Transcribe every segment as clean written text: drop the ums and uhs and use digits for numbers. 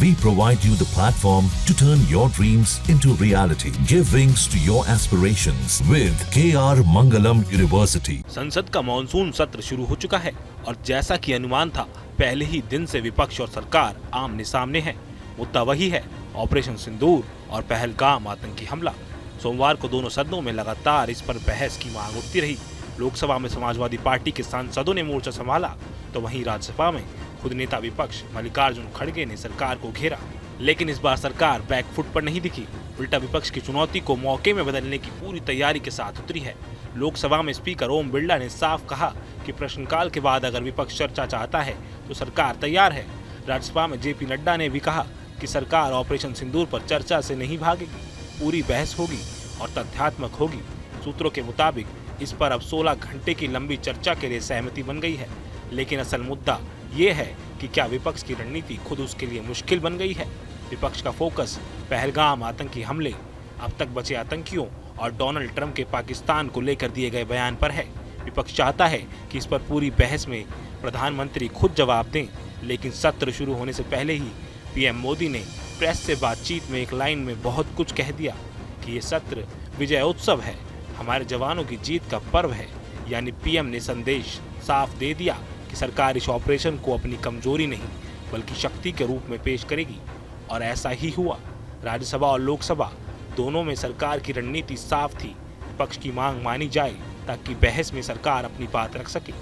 We provide you the platform to turn your dreams into reality. Give wings to your aspirations with KR Mangalam University. संसद का monsoon सत्र शुरू हो चुका है और जैसा कि अनुमान था, पहले ही दिन से विपक्ष और सरकार आमने सामने है। मुद्दा वही है, ऑपरेशन सिंदूर और पहलगाम आतंकी हमला। सोमवार को दोनों सदनों में लगातार इस पर बहस की मांग उठती रही। लोकसभा में समाजवादी पार्टी के सांसदों ने मोर्चा संभाला, तो वहीं राज्यसभा में खुद नेता विपक्ष मल्लिकार्जुन खड़गे ने सरकार को घेरा। लेकिन इस बार सरकार बैकफुट पर नहीं दिखी, उल्टा विपक्ष की चुनौती को मौके में बदलने की पूरी तैयारी के साथ उतरी है। लोकसभा में स्पीकर ओम बिरला ने साफ कहा कि प्रश्नकाल के बाद अगर विपक्ष चर्चा चाहता है तो सरकार तैयार है। राज्यसभा में जेपी नड्डा ने भी कहा कि सरकार ऑपरेशन सिंदूर पर चर्चा से नहीं भागेगी, पूरी बहस होगी और तथ्यात्मक होगी। सूत्रों के मुताबिक इस पर अब 16 घंटे की लंबी चर्चा के लिए सहमति बन गई है। लेकिन असल मुद्दा ये है कि क्या विपक्ष की रणनीति खुद उसके लिए मुश्किल बन गई है। विपक्ष का फोकस पहलगाम आतंकी हमले, अब तक बचे आतंकियों और डोनाल्ड ट्रंप के पाकिस्तान को लेकर दिए गए बयान पर है। विपक्ष चाहता है कि इस पर पूरी बहस में प्रधानमंत्री खुद जवाब दें, लेकिन सत्र शुरू होने से पहले ही पीएम मोदी ने प्रेस से बातचीत में एक लाइन में बहुत कुछ कह दिया कि ये सत्र विजय उत्सव है, हमारे जवानों की जीत का पर्व है। यानी पीएम ने संदेश साफ दे दिया कि सरकार इस ऑपरेशन को अपनी कमजोरी नहीं बल्कि शक्ति के रूप में पेश करेगी, और ऐसा ही हुआ। राज्यसभा और लोकसभा दोनों में सरकार की रणनीति साफ थी, विपक्ष की मांग मानी जाए ताकि बहस में सरकार अपनी बात रख सके।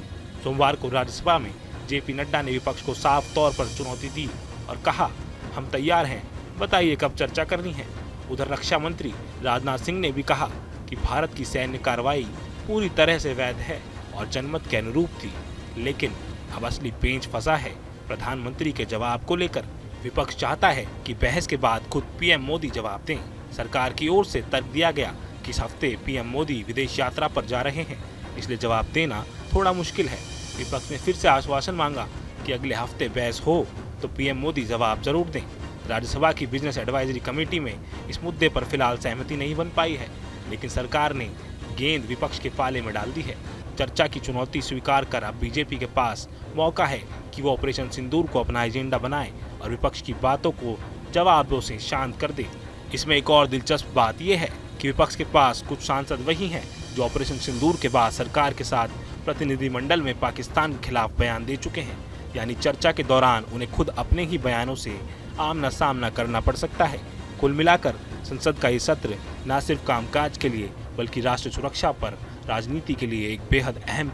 सोमवार को राज्यसभा में जेपी नड्डा ने विपक्ष को साफ तौर पर चुनौती दी और कहा, हम तैयार हैं, बताइए कब चर्चा करनी है। उधर रक्षा मंत्री राजनाथ सिंह ने भी कहा कि भारत की सैन्य कार्रवाई पूरी तरह से वैध है और जनमत के अनुरूप थी, लेकिन अब असली पेंच फंसा है प्रधानमंत्री के जवाब को लेकर। विपक्ष चाहता है कि बहस के बाद खुद पीएम मोदी जवाब दें। सरकार की ओर से तर्क दिया गया कि इस हफ्ते पीएम मोदी विदेश यात्रा पर जा रहे हैं, इसलिए जवाब देना थोड़ा मुश्किल है। विपक्ष ने फिर से आश्वासन मांगा कि अगले हफ्ते बहस हो तो पीएम मोदी जवाब जरूर दें। राज्यसभा की बिजनेस एडवाइजरी कमेटी में इस मुद्दे पर फिलहाल सहमति नहीं बन पाई है, लेकिन सरकार ने गेंद विपक्ष के पाले में डाल दी है। चर्चा की चुनौती स्वीकार कर अब बीजेपी के पास मौका है कि वो ऑपरेशन सिंदूर को अपना एजेंडा बनाए और विपक्ष की बातों को जवाबों से शांत कर दे। इसमें एक और दिलचस्प बात यह है कि विपक्ष के पास कुछ सांसद वही हैं जो ऑपरेशन सिंदूर के बाद सरकार के साथ प्रतिनिधिमंडल में पाकिस्तान के खिलाफ बयान दे चुके हैं। यानी चर्चा के दौरान उन्हें खुद अपने ही बयानों से आमना सामना करना पड़ सकता है। कुल मिलाकर संसद का ये सत्र न सिर्फ कामकाज के लिए बल्कि राष्ट्र सुरक्षा पर राजनीति के लिए एक बेहद अहम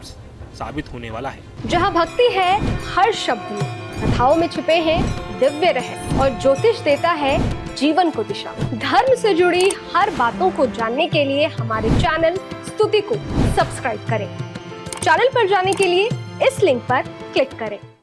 साबित होने वाला है। जहां भक्ति है हर शब्द में, कथाओं में छुपे हैं दिव्य रहस्य और ज्योतिष देता है जीवन को दिशा। धर्म से जुड़ी हर बातों को जानने के लिए हमारे चैनल स्तुति को सब्सक्राइब करें। चैनल पर जाने के लिए इस लिंक पर क्लिक करें।